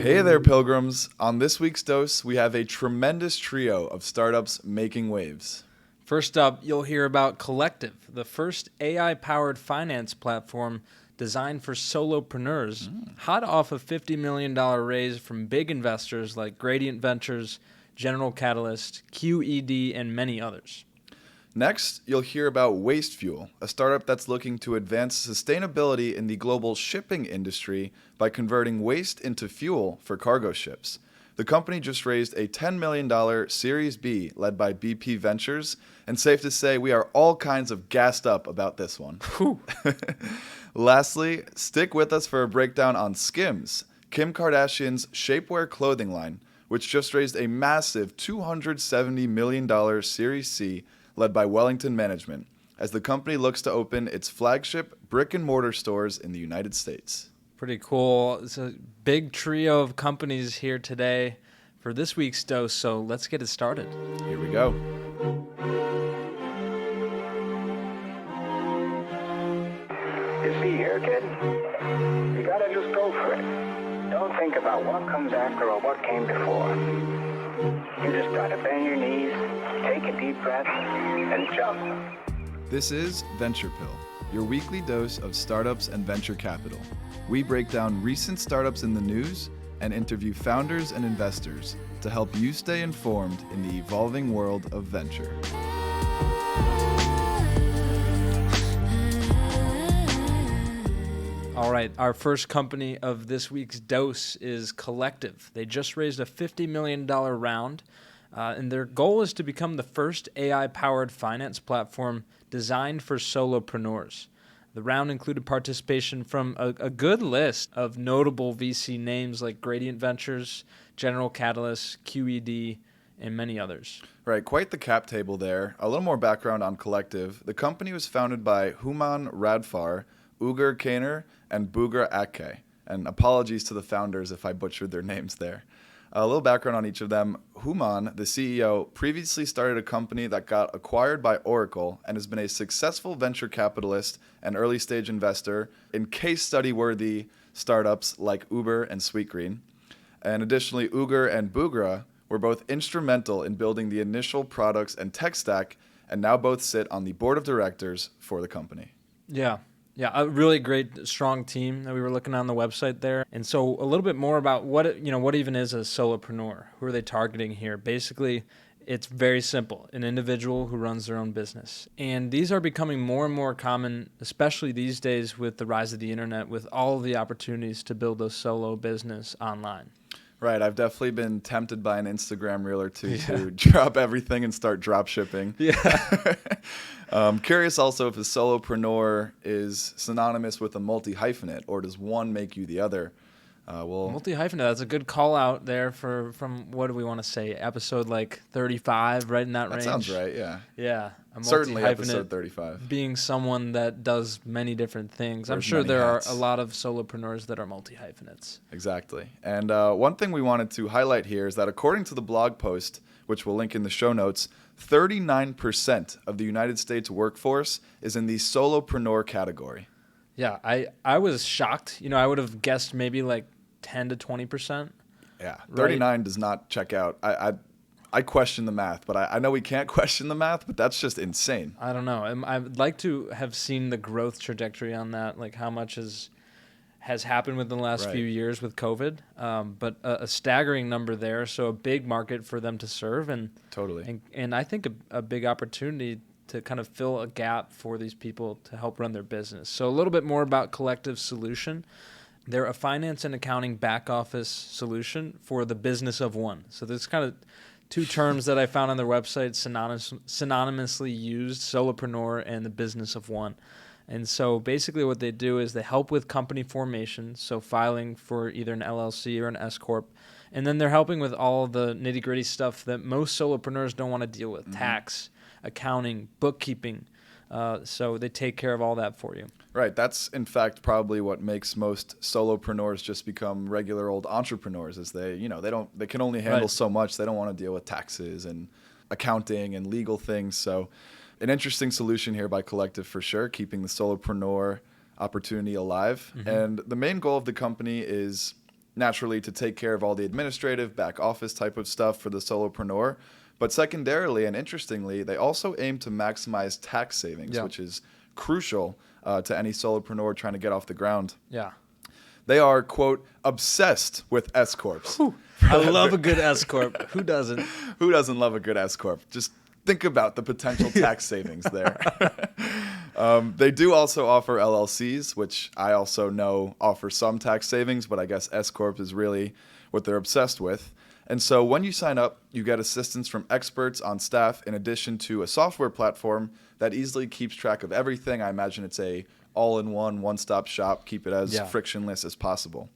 Hey there, pilgrims. On this week's dose, we have a tremendous trio of startups making waves. First up, you'll hear about Collective, the first AI-powered finance platform designed for solopreneurs, hot off a $50 million raise from big investors like Gradient Ventures, General Catalyst, QED, and many others. Next, you'll hear about WasteFuel, a startup that's looking to advance sustainability in the global shipping industry by converting waste into fuel for cargo ships. The company just raised a $10 million Series B led by BP Ventures, and safe to say we are all kinds of gassed up about this one. Lastly, stick with us for a breakdown on Skims, Kim Kardashian's shapewear clothing line, which just raised a massive $270 million Series C led by Wellington Management, as the company looks to open its flagship brick-and-mortar stores in the United States. Pretty cool. It's a big trio of companies here today for this week's dose, so let's get it started. Here we go. You see here, kid, you gotta just go for it. Don't think about what comes after or what came before. You just gotta bend your knees, take a deep breath, and jump. This is Venture Pill, your weekly dose of startups and venture capital. We break down recent startups in the news and interview founders and investors to help you stay informed in the evolving world of venture. All right, our first company of this week's dose is Collective. They just raised a $50 million round, and their goal is to become the first AI-powered finance platform designed for solopreneurs. The round included participation from a good list of notable VC names like Gradient Ventures, General Catalyst, QED, and many others. Right, quite the cap table there. A little more background on Collective. The company was founded by Human Radfar, Ugur Kaner, and Bugra Akke. And apologies to the founders if I butchered their names there. A little background on each of them. Human, the CEO, previously started a company that got acquired by Oracle and has been a successful venture capitalist and early-stage investor in case study-worthy startups like Uber and Sweetgreen. And additionally, Ugur and Bugra were both instrumental in building the initial products and tech stack, and now both sit on the board of directors for the company. Yeah, a really great, strong team that we were looking on the website there. And so a little bit more about what even is a solopreneur. Who are they targeting here? Basically, it's very simple, an individual who runs their own business. And these are becoming more and more common, especially these days with the rise of the internet, with all of the opportunities to build a solo business online. Right, I've definitely been tempted by an Instagram reel or two to drop everything and start drop shipping. Yeah. Curious also if a solopreneur is synonymous with a multi-hyphenate, or does one make you the other? Multi-hyphenate, that's a good call out there from, what do we want to say, episode like 35, right in that range? That sounds right, yeah. Yeah. Certainly episode 35. Being someone that does many different things. I'm sure there are a lot of solopreneurs that are multi-hyphenates. Exactly. And one thing we wanted to highlight here is that according to the blog post, which we'll link in the show notes, 39% of the United States workforce is in the solopreneur category. Yeah, I was shocked. I would have guessed maybe like 10 to 20%. Yeah, 39 does not check out. I question the math, but I know we can't question the math, but that's just insane. I don't know. I'd like to have seen the growth trajectory on that, like how much has happened within the last few years with COVID. But a staggering number there, so a big market for them to serve. Totally. And I think a big opportunity to kind of fill a gap for these people to help run their business. So a little bit more about Collective Solution. They're a finance and accounting back office solution for the business of one. So there's kind of two terms that I found on their website synonymously used, solopreneur and the business of one. And so basically what they do is they help with company formation, so filing for either an LLC or an S Corp. And then they're helping with all the nitty-gritty stuff that most solopreneurs don't want to deal with, tax, accounting, bookkeeping. So they take care of all that for you. Right. That's, in fact, probably what makes most solopreneurs just become regular old entrepreneurs, is they can only handle so much. They don't want to deal with taxes and accounting and legal things. So an interesting solution here by Collective for sure, keeping the solopreneur opportunity alive. And the main goal of the company is naturally to take care of all the administrative back office type of stuff for the solopreneur. But secondarily and interestingly, they also aim to maximize tax savings, which is crucial to any solopreneur trying to get off the ground. Yeah. They are, quote, obsessed with S-Corps. I love a good S-Corp. Who doesn't? Who doesn't love a good S-Corp? Just think about the potential tax savings there. They do also offer LLCs, which I also know offer some tax savings, but I guess S-Corp is really what they're obsessed with. And so when you sign up, you get assistance from experts on staff in addition to a software platform that easily keeps track of everything. I imagine it's a all-in-one, one-stop shop, keep it as frictionless as possible.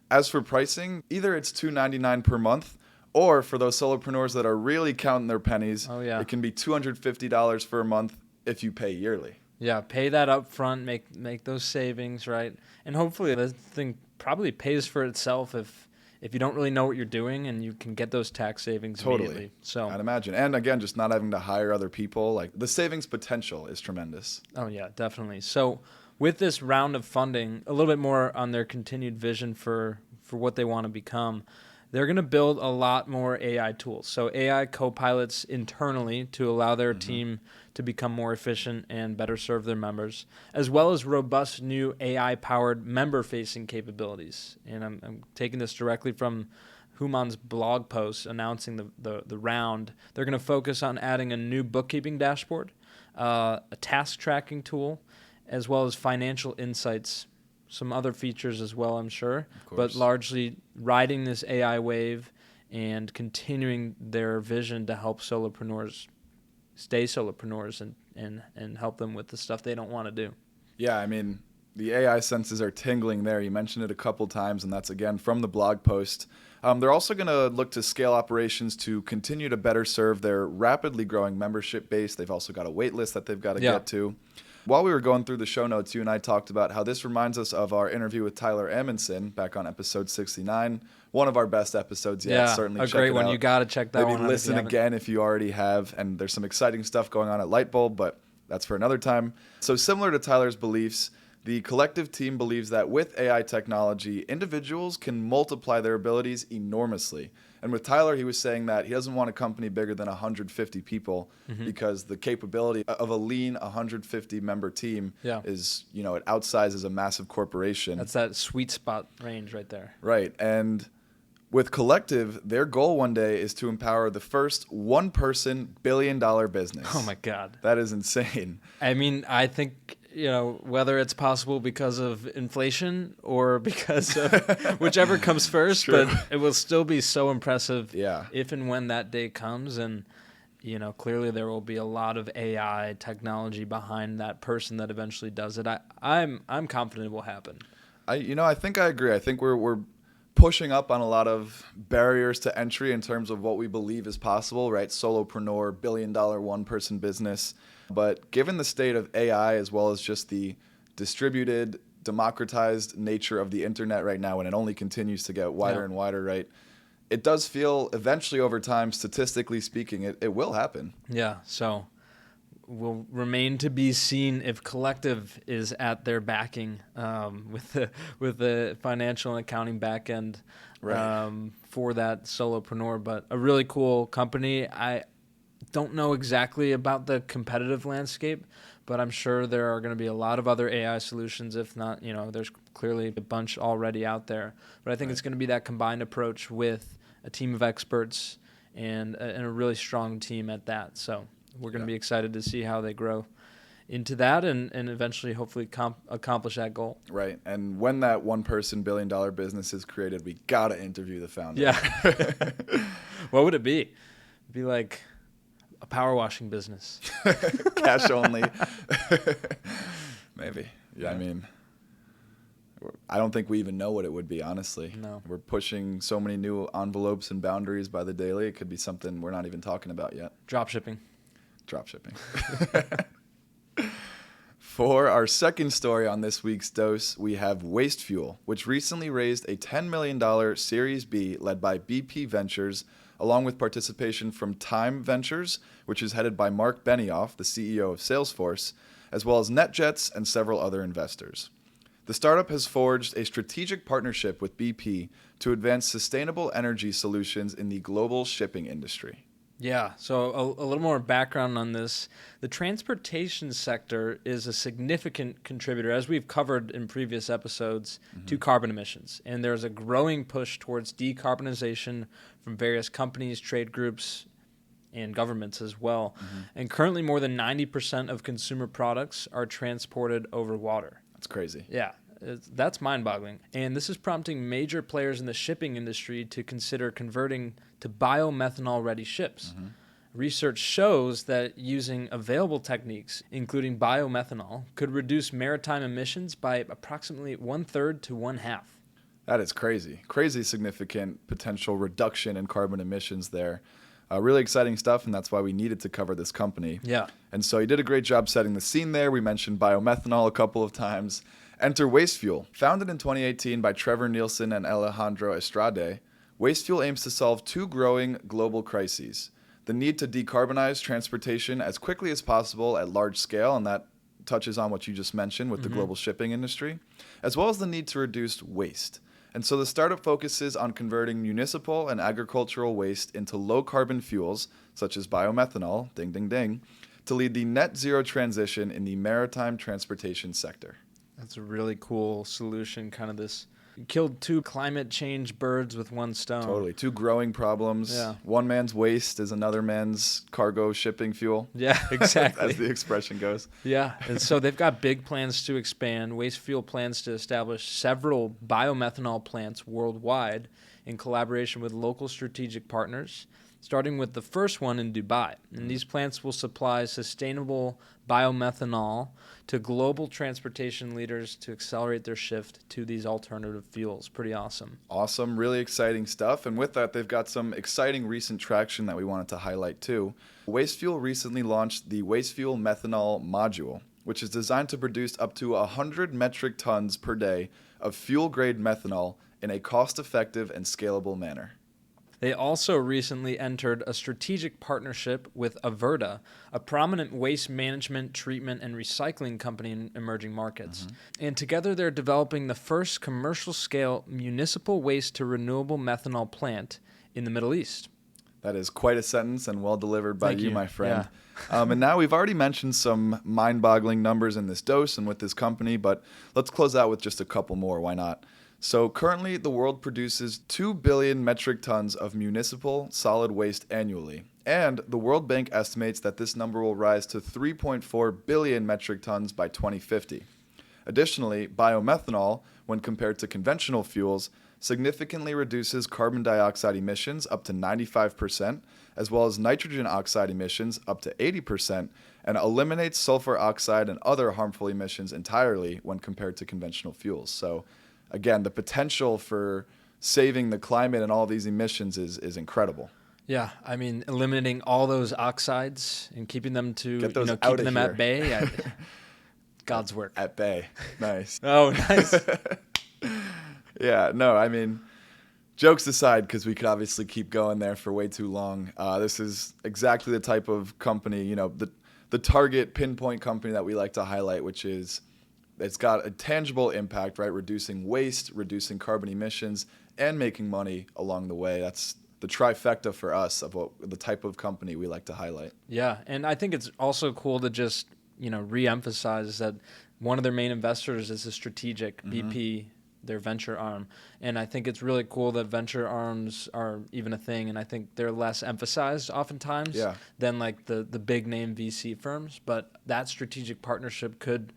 As for pricing, either it's $299 per month, or for those solopreneurs that are really counting their pennies, it can be $250 for a month if you pay yearly. Yeah, pay that up front, make those savings, right? And hopefully this thing probably pays for itself if you don't really know what you're doing, and you can get those tax savings immediately. So I'd imagine. And again, just not having to hire other people, like the savings potential is tremendous. Oh yeah, definitely. So with this round of funding, a little bit more on their continued vision for what they want to become, they're going to build a lot more AI tools. So AI co-pilots internally to allow their team to become more efficient and better serve their members, as well as robust new AI-powered member-facing capabilities. And I'm taking this directly from Human's blog post announcing the round. They're going to focus on adding a new bookkeeping dashboard, a task tracking tool, as well as financial insights, some other features as well, I'm sure, but largely riding this AI wave and continuing their vision to help solopreneurs stay solopreneurs and help them with the stuff they don't want to do. Yeah, I mean, the AI senses are tingling there. You mentioned it a couple times, and that's, again, from the blog post. They're also going to look to scale operations to continue to better serve their rapidly growing membership base. They've also got a wait list that they've got to get to. While we were going through the show notes, you and I talked about how this reminds us of our interview with Tyler Amundsen back on episode 69. One of our best episodes yet. Certainly a check great it one. out. You got to check that one out. Maybe listen again if you already have. And there's some exciting stuff going on at Lightbulb, but that's for another time. So similar to Tyler's beliefs, the collective team believes that with AI technology, individuals can multiply their abilities enormously. And with Tyler, he was saying that he doesn't want a company bigger than 150 people because the capability of a lean 150 member team is, it outsizes a massive corporation. That's that sweet spot range right there. Right. And with Collective, their goal one day is to empower the first one-person billion-dollar business. Oh, my God. That is insane. I mean, I think, whether it's possible because of inflation or because of whichever comes first, but it will still be so impressive if and when that day comes. And, clearly there will be a lot of AI technology behind that person that eventually does it. I'm confident it will happen. I think I agree. I think we're pushing up on a lot of barriers to entry in terms of what we believe is possible, right? Solopreneur, billion-dollar one-person business. But given the state of AI as well as just the distributed, democratized nature of the internet right now, and it only continues to get wider and wider, right? It does feel eventually over time, statistically speaking, it will happen. Yeah, so will remain to be seen if Collective is at their backing with the financial and accounting back end for that solopreneur. But a really cool company. I don't know exactly about the competitive landscape, but I'm sure there are going to be a lot of other AI solutions. If not, there's clearly a bunch already out there. But I think it's going to be that combined approach with a team of experts and a really strong team at that. So we're going to be excited to see how they grow into that and eventually hopefully accomplish that goal. Right. And when that one-person billion-dollar business is created, we got to interview the founder. Yeah. What would it be? It'd be like a power washing business. Cash only. Maybe. Yeah, I mean, I don't think we even know what it would be, honestly. No. We're pushing so many new envelopes and boundaries by the daily. It could be something we're not even talking about yet. Drop shipping. For our second story on this week's dose, we have WasteFuel, which recently raised a $10 million Series B led by BP Ventures, along with participation from Time Ventures, which is headed by Mark Benioff, the CEO of Salesforce, as well as NetJets and several other investors. The startup has forged a strategic partnership with BP to advance sustainable energy solutions in the global shipping industry. Yeah, so a little more background on this. The transportation sector is a significant contributor, as we've covered in previous episodes, to carbon emissions. And there's a growing push towards decarbonization from various companies, trade groups, and governments as well. And currently more than 90% of consumer products are transported over water. That's crazy. Yeah, that's mind-boggling. And this is prompting major players in the shipping industry to consider converting to biomethanol-ready ships. Research shows that using available techniques, including biomethanol, could reduce maritime emissions by approximately 1/3 to 1/2. That is crazy. Crazy significant potential reduction in carbon emissions there. Really exciting stuff, and that's why we needed to cover this company. Yeah. And so you did a great job setting the scene there. We mentioned biomethanol a couple of times. Enter WasteFuel. Founded in 2018 by Trevor Nielsen and Alejandro Estrade, WasteFuel aims to solve two growing global crises: the need to decarbonize transportation as quickly as possible at large scale, and that touches on what you just mentioned with the global shipping industry, as well as the need to reduce waste. And so the startup focuses on converting municipal and agricultural waste into low-carbon fuels, such as biomethanol, ding, ding, ding, to lead the net zero transition in the maritime transportation sector. That's a really cool solution, kind of this. You killed two climate change birds with one stone. Totally. Two growing problems. Yeah. One man's waste is another man's cargo shipping fuel. Yeah, exactly. As the expression goes. Yeah, and so they've got big plans to expand. WasteFuel plans to establish several biomethanol plants worldwide in collaboration with local strategic partners, starting with the first one in Dubai. And these plants will supply sustainable biomethanol to global transportation leaders to accelerate their shift to these alternative fuels. Pretty awesome. Awesome, really exciting stuff. And with that, they've got some exciting recent traction that we wanted to highlight too. WasteFuel recently launched the WasteFuel Methanol Module, which is designed to produce up to 100 metric tons per day of fuel-grade methanol in a cost-effective and scalable manner. They also recently entered a strategic partnership with Averta, a prominent waste management, treatment, and recycling company in emerging markets. And together they're developing the first commercial-scale municipal waste-to-renewable methanol plant in the Middle East. That is quite a sentence and well delivered by Thank you, you. my friend. Yeah. And now we've already mentioned some mind-boggling numbers in this dose and with this company, but let's close out with just a couple more. Why not? So currently, the world produces 2 billion metric tons of municipal solid waste annually, and the World Bank estimates that this number will rise to 3.4 billion metric tons by 2050. Additionally, biomethanol, when compared to conventional fuels, significantly reduces carbon dioxide emissions up to 95%, as well as nitrogen oxide emissions up to 80%, and eliminates sulfur oxide and other harmful emissions entirely when compared to conventional fuels. So again, the potential for saving the climate and all these emissions is incredible. Yeah, I mean, eliminating all those oxides and keeping them to, Get those out keeping of them here. at bay. God's work. At bay. Nice. Oh, nice. Yeah, no, I mean, jokes aside, because we could obviously keep going there for way too long. This is exactly the type of company, the target pinpoint company that we like to highlight, which is it's got a tangible impact, right? Reducing waste, reducing carbon emissions, and making money along the way. That's the trifecta for us of the type of company we like to highlight. Yeah, and I think it's also cool to just, re-emphasize that one of their main investors is a strategic BP, their venture arm. And I think it's really cool that venture arms are even a thing, and I think they're less emphasized oftentimes than like the big name VC firms. But that strategic partnership could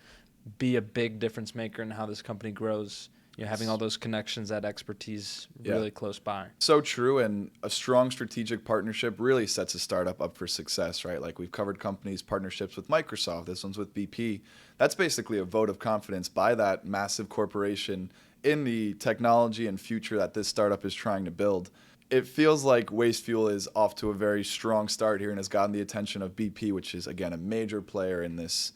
be a big difference maker in how this company grows, having all those connections, that expertise really close by. So true, and a strong strategic partnership really sets a startup up for success, right? Like we've covered companies, partnerships with Microsoft, this one's with BP. That's basically a vote of confidence by that massive corporation in the technology and future that this startup is trying to build. It feels like WasteFuel is off to a very strong start here and has gotten the attention of BP, which is, again, a major player in this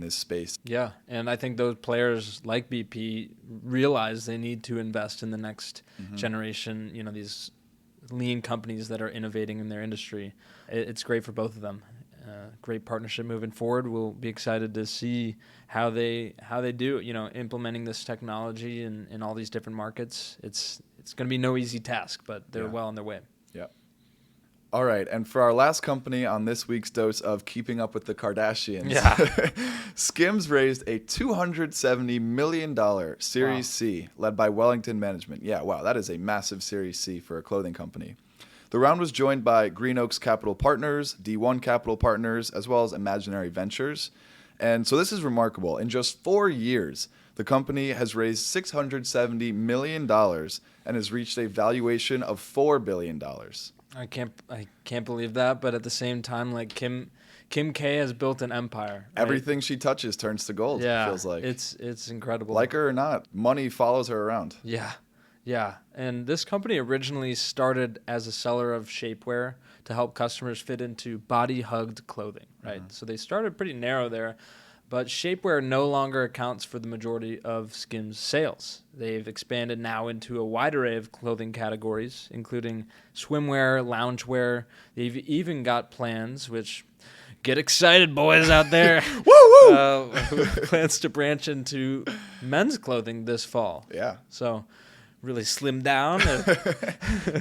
space. Yeah, and I think those players like BP realize they need to invest in the next generation, these lean companies that are innovating in their industry. It's great for both of them. great partnership moving forward. We'll be excited to see how they do, implementing this technology in all these different markets. It's going to be no easy task, but they're well on their way. Yeah. All right, and for our last company on this week's dose of keeping up with the Kardashians, Skims raised a $270 million Series C led by Wellington Management. Yeah, wow, that is a massive Series C for a clothing company. The round was joined by Green Oaks Capital Partners, D1 Capital Partners, as well as Imaginary Ventures. And so this is remarkable. In just 4 years, the company has raised $670 million and has reached a valuation of $4 billion. I can't believe that, but at the same time, like Kim K has built an empire. Right? Everything she touches turns to gold. Yeah, it feels like it's incredible. Like her or not, money follows her around. Yeah. And this company originally started as a seller of shapewear to help customers fit into body-hugged clothing. Right, so they started pretty narrow there. But shapewear no longer accounts for the majority of Skims' sales. They've expanded now into a wide array of clothing categories, including swimwear, loungewear. They've even got plans, which, get excited, boys out there, plans to branch into men's clothing this fall. Yeah. So really slim down.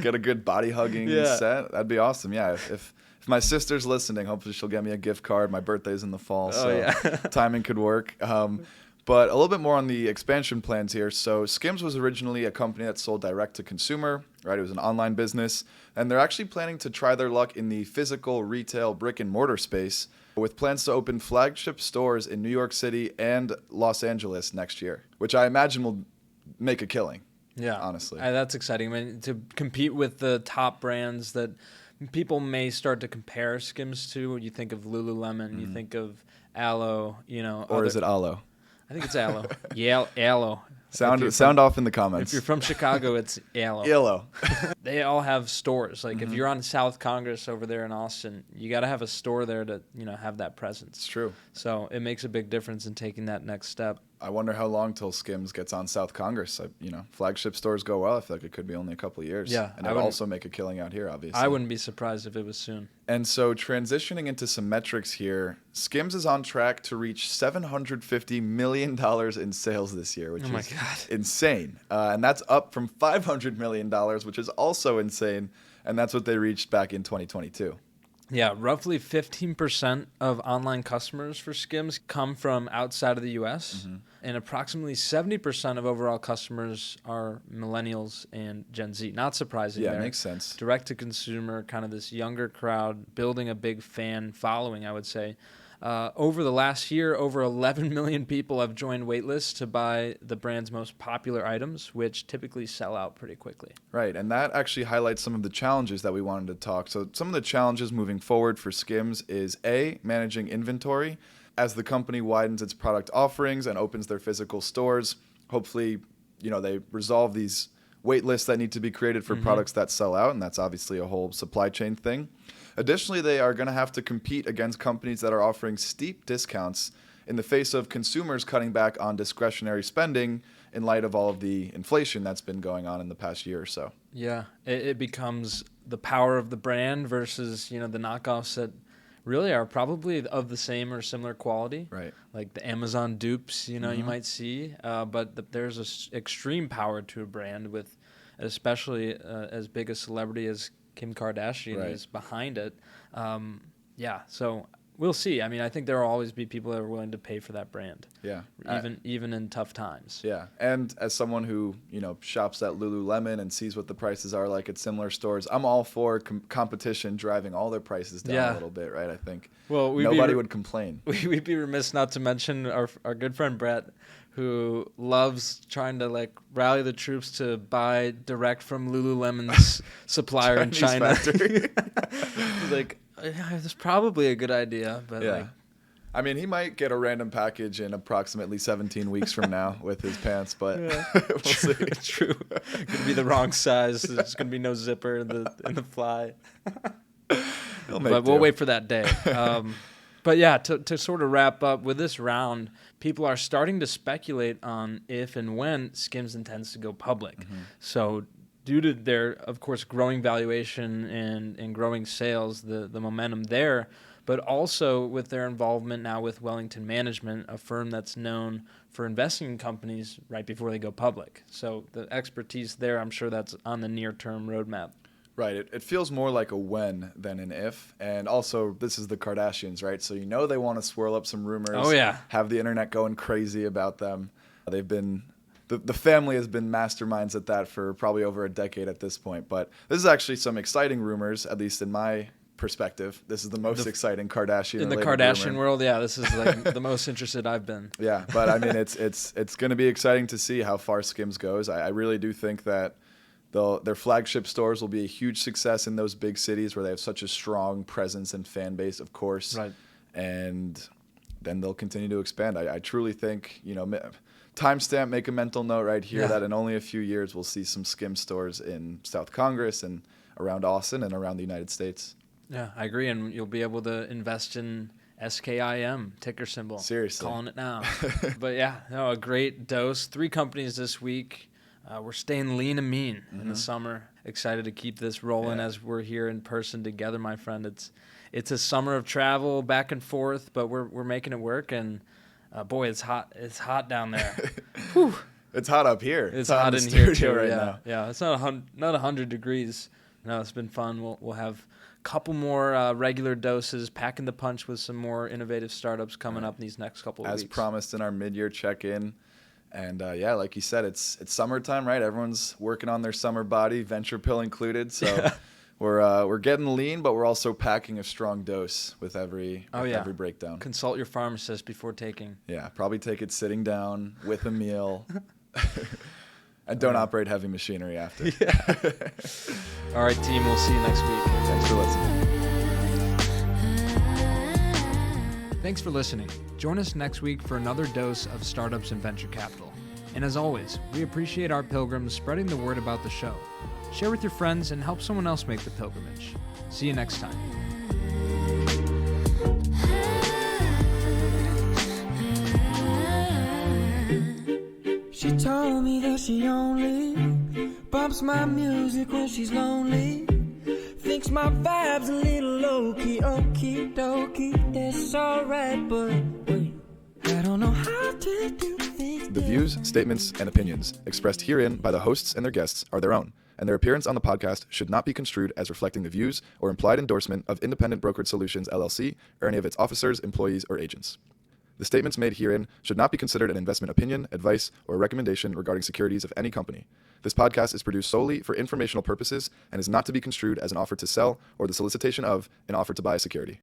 Get a good body hugging set. That'd be awesome. Yeah, if my sister's listening, hopefully she'll get me a gift card. My birthday's in the fall, so timing could work. But a little bit more on the expansion plans here. So Skims was originally a company that sold direct to consumer, right? It was an online business, and they're actually planning to try their luck in the physical retail brick and mortar space with plans to open flagship stores in New York City and Los Angeles next year, which I imagine will make a killing. Yeah, honestly. That's exciting. I mean, to compete with the top brands that people may start to compare Skims to. You think of Lululemon, you think of Aloe, Or is it Aloe? I think it's Aloe. Yeah, Aloe. Sound off in the comments. If you're from Chicago, it's Aloe. Aloe. They all have stores. Like if you're on South Congress over there in Austin, you got to have a store there to have that presence. It's true. So it makes a big difference in taking that next step. I wonder how long till Skims gets on South Congress. Flagship stores go well. I feel like it could be only a couple of years. Yeah, and it would also make a killing out here, obviously. I wouldn't be surprised if it was soon. And so transitioning into some metrics here, Skims is on track to reach $750 million in sales this year, which is insane. And that's up from $500 million, which is also insane. And that's what they reached back in 2022. Yeah, roughly 15% of online customers for Skims come from outside of the U.S., and approximately 70% of overall customers are millennials and Gen Z. Not surprising. Yeah, there. Makes sense. Direct to consumer, kind of this younger crowd, building a big fan following, I would say. Over the last year, over 11 million people have joined waitlists to buy the brand's most popular items, which typically sell out pretty quickly. Right, and that actually highlights some of the challenges that we wanted to talk. So some of the challenges moving forward for Skims is A, managing inventory. As the company widens its product offerings and opens their physical stores, hopefully, they resolve these wait lists that need to be created for products that sell out, and that's obviously a whole supply chain thing. Additionally, they are going to have to compete against companies that are offering steep discounts in the face of consumers cutting back on discretionary spending in light of all of the inflation that's been going on in the past year or so. Yeah, it becomes the power of the brand versus, the knockoffs that really are probably of the same or similar quality. Right. Like the Amazon dupes, you might see. But there's an extreme power to a brand with especially as big a celebrity as Kim Kardashian is behind it. So we'll see. I mean, I think there will always be people that are willing to pay for that brand. Yeah. Even in tough times. Yeah. And as someone who, shops at Lululemon and sees what the prices are like at similar stores, I'm all for competition driving all their prices down a little bit, right? I think nobody would complain. We'd be remiss not to mention our good friend Brett, who loves trying to rally the troops to buy direct from Lululemon's supplier in China. It's probably a good idea, but I mean, he might get a random package in approximately 17 weeks from now with his pants, but we'll see. True. Gonna be the wrong size. There's gonna be no zipper in the fly. But we'll wait for that day. But yeah, to sort of wrap up with this round, people are starting to speculate on if and when Skims intends to go public. So due to their, of course, growing valuation and growing sales, the momentum there, but also with their involvement now with Wellington Management, a firm that's known for investing in companies right before they go public. So the expertise there, I'm sure that's on the near-term roadmap. Right. It feels more like a when than an if. And also, this is the Kardashians, right? So you know they want to swirl up some rumors. Oh, yeah. Have the internet going crazy about them. They've been... The family has been masterminds at that for probably over a decade at this point. But this is actually some exciting rumors, at least in my perspective. This is the most exciting Kardashian in the Kardashian world. Yeah, this is like the most interested I've been. Yeah, but I mean, it's going to be exciting to see how far Skims goes. I really do think that their flagship stores will be a huge success in those big cities where they have such a strong presence and fan base, of course. Right. And then they'll continue to expand. I truly think, timestamp, make a mental note right here that in only a few years we'll see some Skims stores in South Congress and around Austin and around the United States. Yeah, I agree. And you'll be able to invest in SKIM, ticker symbol. Seriously. Calling it now. But yeah, a great dose. 3 companies this week. We're staying lean and mean in the summer. Excited to keep this rolling as we're here in person together, my friend. It's a summer of travel back and forth, but we're making it work. And boy, it's hot. It's hot down there. Whew. It's hot up here. It's hot in here too right yeah. now. Yeah, it's not 100 degrees. No, it's been fun. We'll have a couple more regular doses, packing the punch with some more innovative startups coming up in these next couple of weeks. As promised in our mid-year check-in. And like you said, it's summertime, right? Everyone's working on their summer body, venture pill included. So we're getting lean, but we're also packing a strong dose with every breakdown. Consult your pharmacist before taking. Yeah, probably take it sitting down with a meal. And don't operate heavy machinery after. Yeah. All right, team. We'll see you next week. Thanks for listening. Thanks for listening. Join us next week for another dose of startups and venture capital. And as always, we appreciate our pilgrims spreading the word about the show. Share with your friends and help someone else make the pilgrimage. See you next time. She told me that she only bumps my music when she's lonely. Thinks my vibe's a little low-key, okie dokie, that's alright, but wait, I don't know how to do things. The views, statements, and opinions expressed herein by the hosts and their guests are their own, and their appearance on the podcast should not be construed as reflecting the views or implied endorsement of Independent Brokerage Solutions LLC or any of its officers, employees, or agents. The statements made herein should not be considered an investment opinion, advice, or recommendation regarding securities of any company. This podcast is produced solely for informational purposes and is not to be construed as an offer to sell or the solicitation of an offer to buy a security.